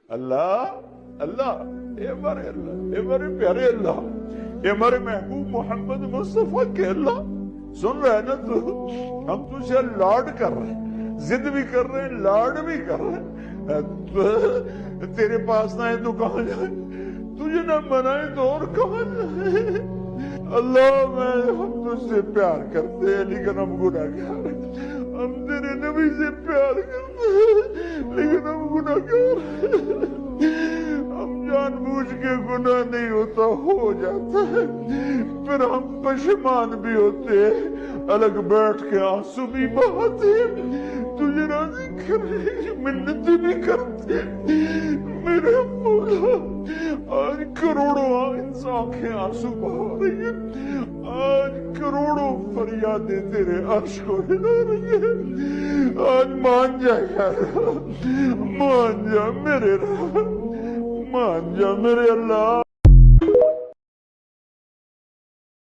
اللہ اللہ، اے ہمارے اللہ، اے ہمارے پیارے اللہ، اے ہمارے محبوب محمد مصطفیٰ کے اللہ، سن رہے نا تو؟ ہم تجھے لاڈ کر رہے ہیں، ضد بھی کر رہے ہیں، لاڈ بھی کر رہے ہیں۔ تیرے پاس نہ ہے تو کہاں جائیں، تجھے نہ منائے تو اور کہاں جائیں۔ اللہ ہم تجھ سے پیار کرتے ہیں لیکن ہم گناہگار ہیں، ہم تیرے نبی سے پیار کرتے ہیں لیکن ہم گناہگار ہیں، ہم جان بوجھ کے گناہ نہیں ہوتا ہو جاتا ہے، پھر ہم پشیمان بھی ہوتے ہیں، الگ بیٹھ کے آنسو بھی بہاتے ہیں، تجھے راضی کرنے کی منتیں بھی کرتے ہیں۔ میرے مولا آج کروڑوں آنکھیں آنسو بہا رہی ہیں، آج کروڑوں فریادیں تیرے عرش کو ہلا رہی ہیں، آج مان جا یار، مان جا میرے رب، مان جا میرے اللہ۔